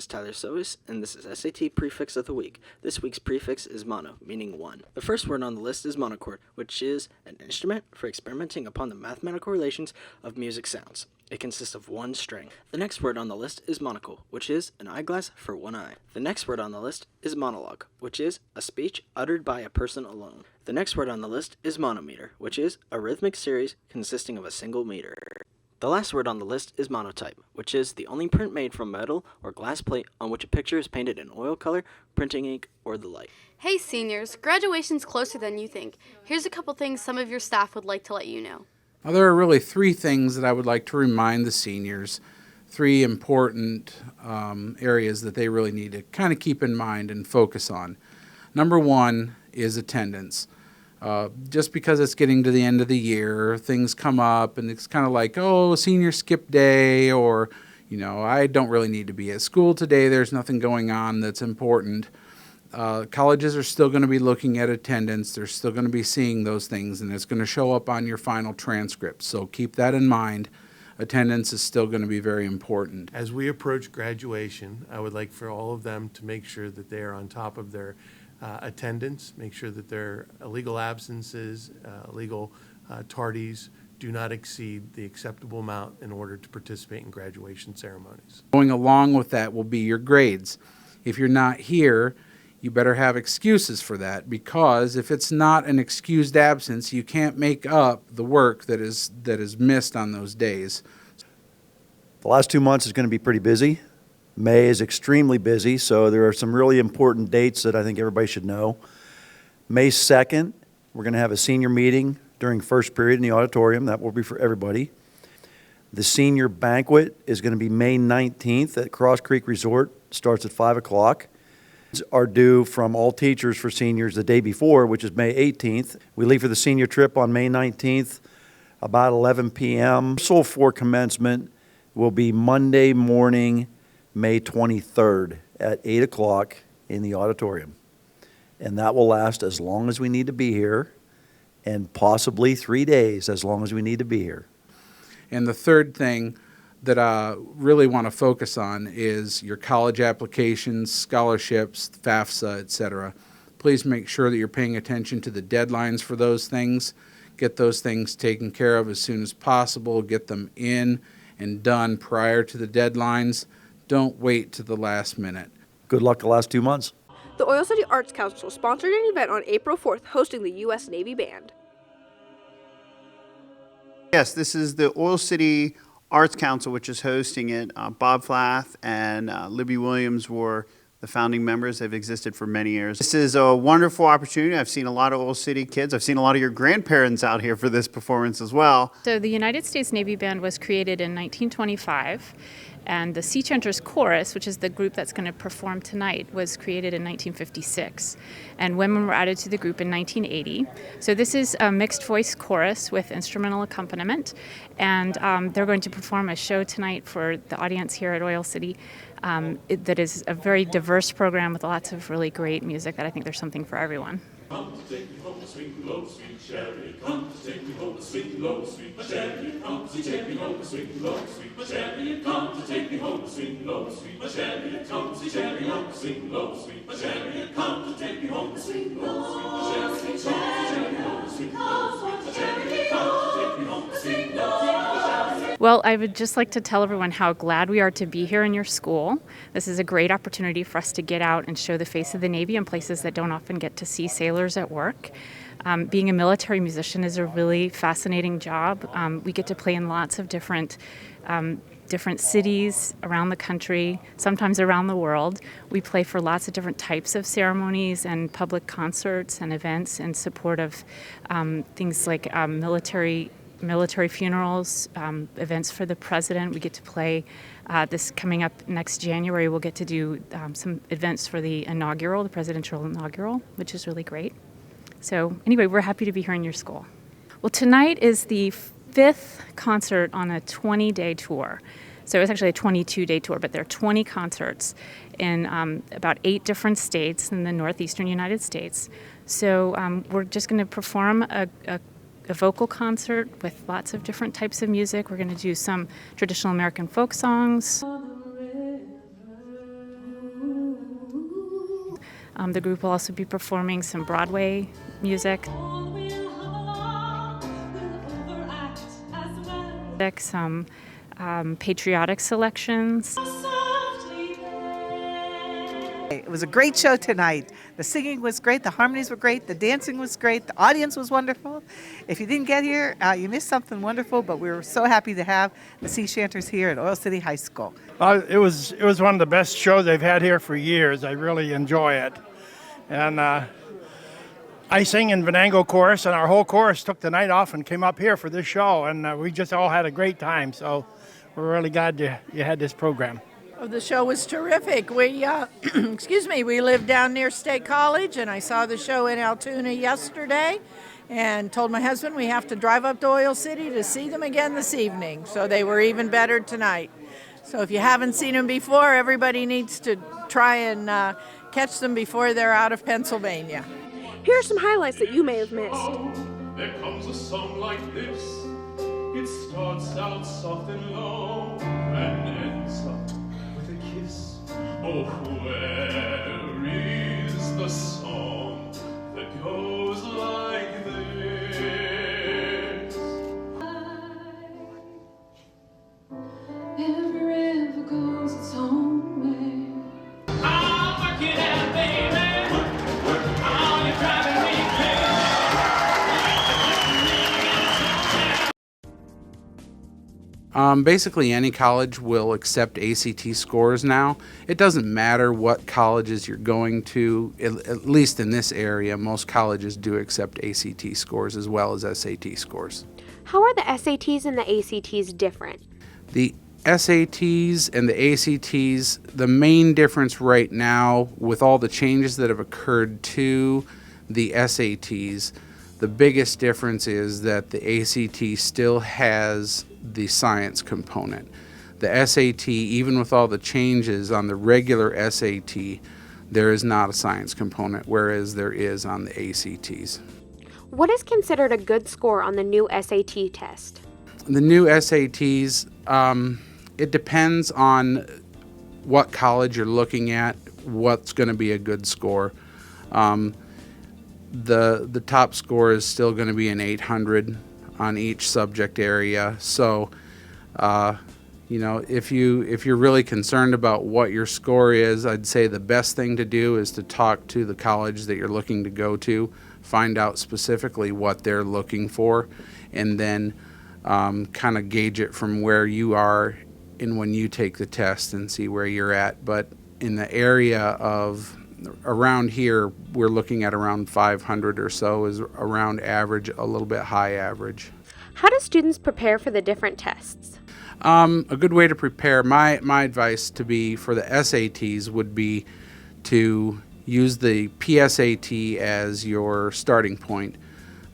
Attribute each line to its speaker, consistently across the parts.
Speaker 1: Tyler Solis, and this is SAT Prefix of the Week. This week's prefix is mono, meaning one. The first word on the list is monochord, which is an instrument for experimenting upon the mathematical relations of music sounds. It consists of one string. The next word on the list is monocle, which is an eyeglass for one eye. The next word on the list is monologue, which is a speech uttered by a person alone. The next word on the list is monometer, which is a rhythmic series consisting of a single meter. The last word on the list is monotype, which is the only print made from metal or glass plate on which a picture is painted in oil color, printing ink, or the like.
Speaker 2: Hey seniors, graduation's closer than you think. Here's a couple things some of your staff would like to let you know.
Speaker 3: Well, there are really three things that I would like to remind the seniors, three important areas that they really need to kind of keep in mind and focus on. Number one is attendance. Just because it's getting to the end of the year, things come up and it's kind of like, oh, senior skip day, or, I don't really need to be at school today. There's nothing going on that's important. Colleges are still going to be looking at attendance. They're still going to be seeing those things, and it's going to show up on your final transcript. So keep that in mind. Attendance is still going to be very important.
Speaker 4: As we approach graduation, I would like for all of them to make sure that they are on top of their attendance, make sure that their illegal absences, illegal tardies do not exceed the acceptable amount in order to participate in graduation ceremonies.
Speaker 3: Going along with that will be your grades. If you're not here, you better have excuses for that, because if it's not an excused absence, you can't make up the work that is missed on those days.
Speaker 5: The last 2 months is going to be pretty busy. May is extremely busy, so there are some really important dates that I think everybody should know. May 2nd, we're going to have a senior meeting during first period in the auditorium. That will be for everybody. The senior banquet is going to be May 19th at Cross Creek Resort. Starts at 5 o'clock. Are due from all teachers for seniors the day before, which is May 18th. We leave for the senior trip on May 19th, about 11 p.m. Rehearsal for commencement will be Monday morning, May 23rd at 8 o'clock in the auditorium. And that will last as long as we need to be here, and possibly 3 days as long as we need to be here.
Speaker 3: And the third thing that I really want to focus on is your college applications, scholarships, FAFSA, etc. Please make sure that you're paying attention to the deadlines for those things. Get those things taken care of as soon as possible. Get them in and done prior to the deadlines. Don't wait to the last minute.
Speaker 5: Good luck the last 2 months.
Speaker 6: The Oil City Arts Council sponsored an event on April 4th hosting the U.S. Navy Band.
Speaker 7: Yes, this is the Oil City Arts Council, which is hosting it. Bob Flath and Libby Williams were the founding members. They've existed for many years. This is a wonderful opportunity. I've seen a lot of Oil City kids. I've seen a lot of your grandparents out here for this performance as well.
Speaker 8: So the United States Navy Band was created in 1925, and the Sea Chanters Chorus, which is the group that's going to perform tonight, was created in 1956. And women were added to the group in 1980. So this is a mixed voice chorus with instrumental accompaniment, and they're going to perform a show tonight for the audience here at Oil City. That is a very diverse program with lots of really great music that I think there's something for everyone.
Speaker 9: Come to take me home, sweet low, sweet chariot. Come to take me home, sweet low, sweet chariot. Come to take me home, sweet low, sweet chariot. Come to take me home, sweet low, sweet chariot. Come to take me home, sweet low, sweet chariot. Come to take me home, sweet low, sweet chariot.
Speaker 8: Well, I would just like to tell everyone how glad we are to be here in your school. This is a great opportunity for us to get out and show the face of the Navy in places that don't often get to see sailors at work. Being a military musician is a really fascinating job. We get to play in lots of different cities around the country, sometimes around the world. We play for lots of different types of ceremonies and public concerts and events in support of things like military funerals, events for the president. We get to play this coming up next January. We'll get to do some events for the presidential inaugural, which is really great. So anyway, we're happy to be here in your school. Well, tonight is the 5th concert on a 20-day tour. So it's actually a 22-day tour, but there are 20 concerts in about 8 different states in the northeastern United States. So we're just going to perform a vocal concert with lots of different types of music. We're going to do some traditional American folk songs. The group will also be performing some Broadway music, some patriotic selections.
Speaker 10: It was a great show tonight. The singing was great, the harmonies were great, the dancing was great, the audience was wonderful. If you didn't get here, you missed something wonderful, but we were so happy to have the Sea Chanters here at Oil City High School.
Speaker 11: It was one of the best shows they've had here for years. I really enjoy it. And I sing in Venango Chorus, and our whole chorus took the night off and came up here for this show, and we just all had a great time. So we're really glad you had this program.
Speaker 12: Oh, the show was terrific. We, we live down near State College, and I saw the show in Altoona yesterday and told my husband we have to drive up to Oil City to see them again this evening. So they were even better tonight. So if you haven't seen them before, everybody needs to try and catch them before they're out of Pennsylvania.
Speaker 6: Here are some highlights that you may have missed.
Speaker 9: Oh, there comes a song like this. It starts out soft and low and ends up with a kiss. Oh, where is the song that goes like this? Every river goes its own way. I'll work it out, baby. Work, oh, you're driving me crazy.
Speaker 3: Basically, any college will accept ACT scores now. It doesn't matter what colleges you're going to, at least in this area, most colleges do accept ACT scores as well as SAT scores.
Speaker 13: How are the SATs and the ACTs different?
Speaker 3: The SATs and the ACTs, the main difference right now with all the changes that have occurred to the SATs, the biggest difference is that the ACT still has the science component. The SAT, even with all the changes on the regular SAT, there is not a science component, whereas there is on the ACTs.
Speaker 13: What is considered a good score on the new SAT test?
Speaker 3: The new SATs, it depends on what college you're looking at, what's going to be a good score. The top score is still going to be an 800 on each subject area. So, if you're really concerned about what your score is, I'd say the best thing to do is to talk to the college that you're looking to go to, find out specifically what they're looking for, and then kind of gauge it from where you are and when you take the test and see where you're at. But in the area of around here, we're looking at around 500 or so is around average, a little bit high average.
Speaker 13: How do students prepare for the different tests?
Speaker 3: A good way to prepare, my advice to be for the SATs would be to use the PSAT as your starting point,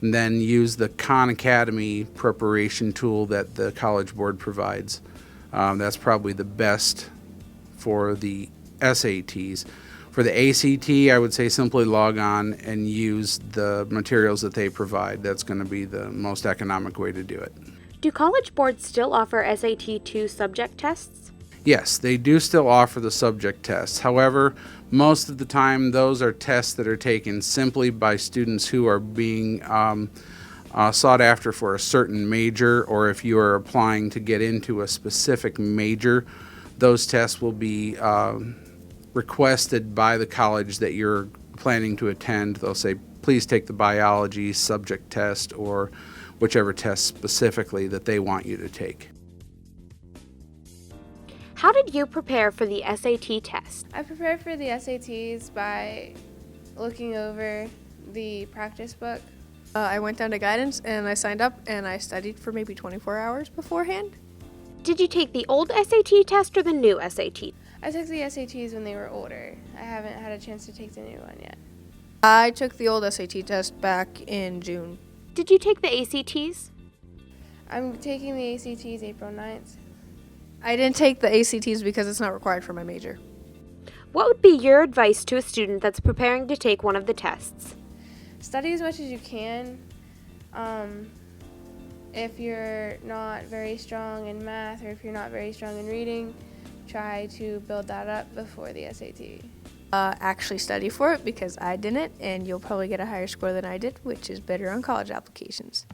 Speaker 3: and then use the Khan Academy preparation tool that the College Board provides. That's probably the best for the SATs. For the ACT, I would say simply log on and use the materials that they provide. That's going to be the most economic way to do it.
Speaker 13: Do college boards still offer SAT 2 subject tests?
Speaker 3: Yes, they do still offer the subject tests. However, most of the time those are tests that are taken simply by students who are being sought after for a certain major, or if you are applying to get into a specific major, those tests will be requested by the college that you're planning to attend. They'll say, please take the biology subject test or whichever test specifically that they want you to take.
Speaker 13: How did you prepare for the SAT test?
Speaker 14: I prepared for the SATs by looking over the practice book.
Speaker 6: I went down to guidance and I signed up and I studied for maybe 24 hours beforehand.
Speaker 13: Did you take the old SAT test or the new SAT?
Speaker 14: I took the SATs when they were older. I haven't had a chance to take the new one yet.
Speaker 6: I took the old SAT test back in June.
Speaker 13: Did you take the ACTs?
Speaker 14: I'm taking the ACTs April 9th.
Speaker 6: I didn't take the ACTs because it's not required for my major.
Speaker 13: What would be your advice to a student that's preparing to take one of the tests?
Speaker 14: Study as much as you can. If you're not very strong in math or if you're not very strong in reading, try to build that up before the SAT. Actually study for it because I didn't, and you'll probably get a higher score than I did, which is better on college applications.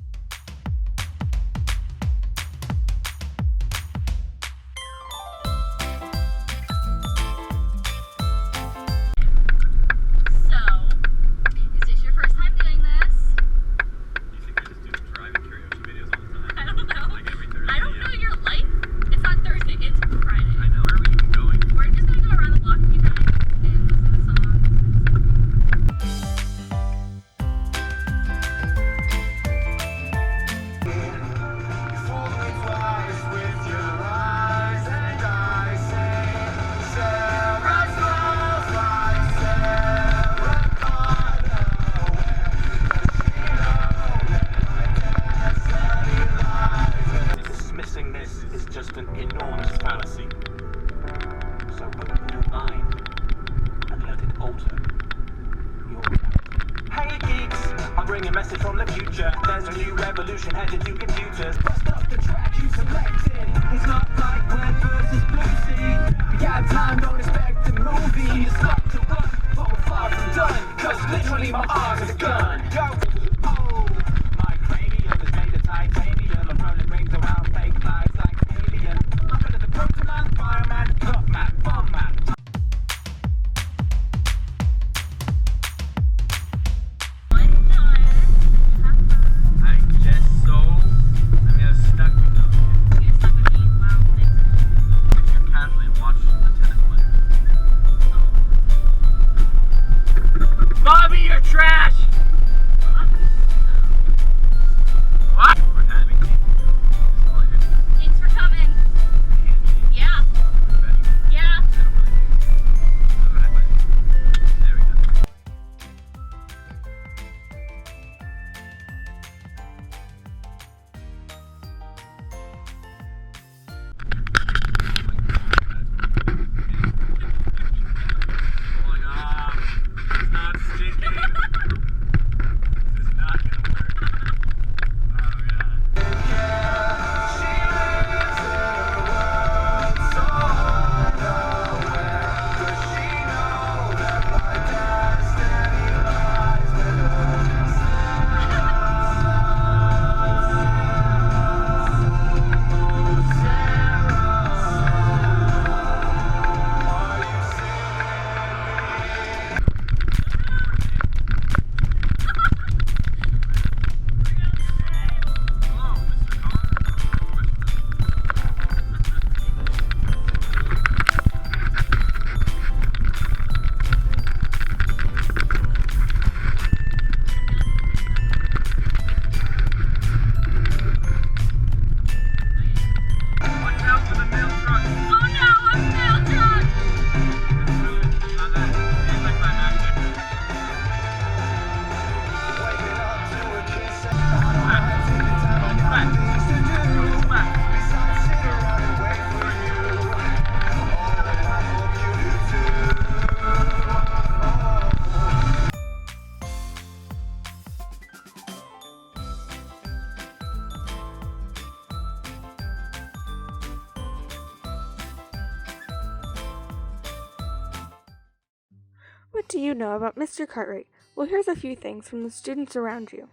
Speaker 6: What do you know about Mr. Cartwright? Well, here's a few things from the students around you.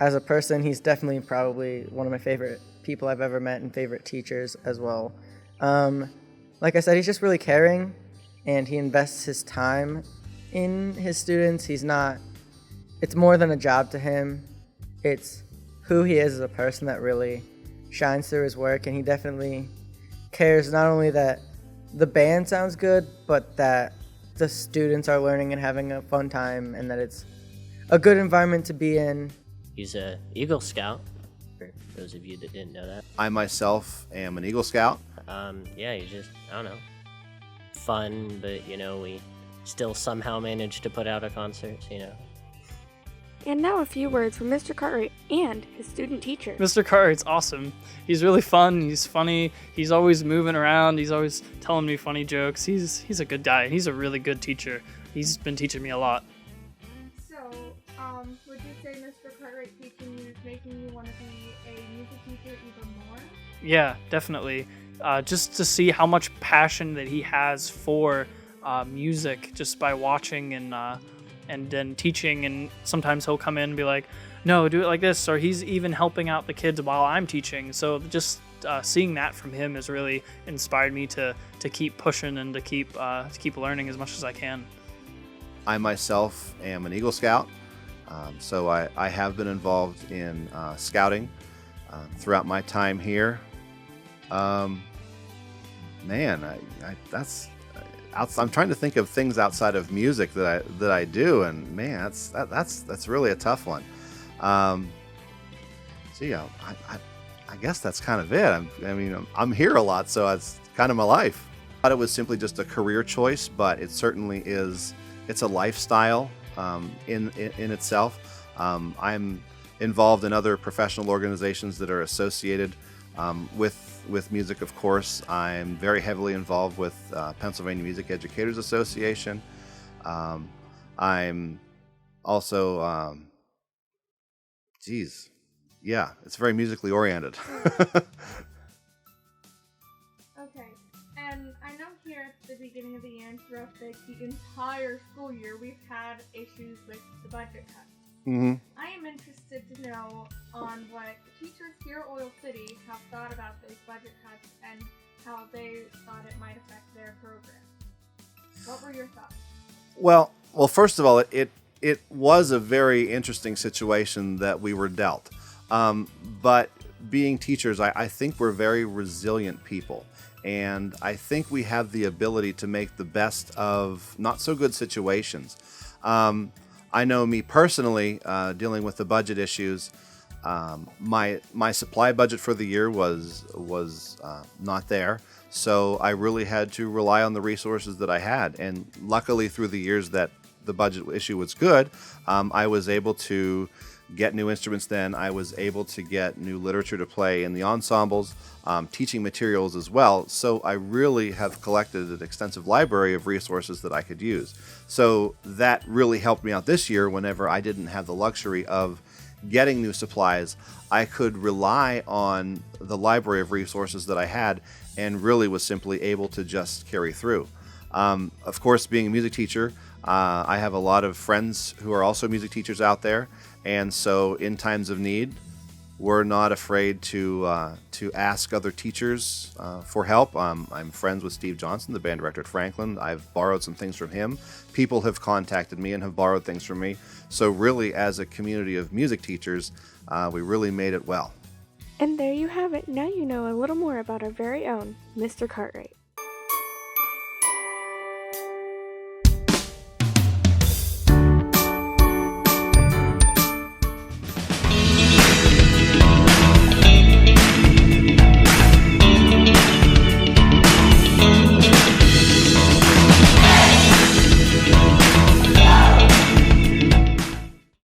Speaker 15: As a person, he's definitely probably one of my favorite people I've ever met and favorite teachers as well. Like I said, he's just really caring, and he invests his time in his students. It's more than a job to him. It's who he is as a person that really shines through his work, and he definitely cares not only that the band sounds good, but that the students are learning and having a fun time, and that it's a good environment to be in.
Speaker 16: He's a Eagle Scout, for those of you that didn't know that.
Speaker 17: I myself am an Eagle Scout.
Speaker 16: Yeah, he's just, I don't know, fun, but, we still somehow managed to put out a concert,
Speaker 6: And now a few words from Mr. Cartwright and his student teacher.
Speaker 18: Mr. Cartwright's awesome. He's really fun, he's funny, he's always moving around, he's always telling me funny jokes. He's a good guy, he's a really good teacher. He's been teaching me a lot.
Speaker 6: So, would you say Mr. Cartwright teaching you is making you want to be a music teacher even more?
Speaker 18: Yeah, definitely. Just to see how much passion that he has for music just by watching and then teaching. And sometimes he'll come in and be like, no, do it like this, or he's even helping out the kids while I'm teaching. So just seeing that from him has really inspired me to keep pushing and to keep learning as much as I can.
Speaker 17: I myself am an Eagle Scout, so I have been involved in scouting throughout my time here. I'm trying to think of things outside of music that I do, and man, that's really a tough one. I guess that's kind of it. I'm here a lot, so it's kind of my life. I thought it was simply just a career choice, but it certainly is. It's a lifestyle in itself. I'm involved in other professional organizations that are associated with music, of course. I'm very heavily involved with Pennsylvania Music Educators Association. I'm also, it's very musically oriented.
Speaker 6: Okay, and I know here at the beginning of the year and throughout the entire school year, we've had issues with the budget cuts.
Speaker 17: Mm-hmm.
Speaker 6: I am interested to know on what teachers here at Oil City have thought about those budget cuts and how they thought it might affect their program. What were your thoughts?
Speaker 17: Well, first of all, it was a very interesting situation that we were dealt. But being teachers, I think we're very resilient people. And I think we have the ability to make the best of not so good situations. I know me personally, dealing with the budget issues, my supply budget for the year was not there. So I really had to rely on the resources that I had. And luckily, through the years that the budget issue was good, I was able to get new instruments then. I was able to get new literature to play in the ensembles, teaching materials as well. So I really have collected an extensive library of resources that I could use. So that really helped me out this year whenever I didn't have the luxury of getting new supplies. I could rely on the library of resources that I had and really was simply able to just carry through. Of course, being a music teacher, I have a lot of friends who are also music teachers out there, and so in times of need, we're not afraid to ask other teachers for help. I'm friends with Steve Johnson, the band director at Franklin. I've borrowed some things from him. People have contacted me and have borrowed things from me. So really, as a community of music teachers, we really made it well.
Speaker 13: And there you have it. Now you know a little more about our very own Mr. Cartwright.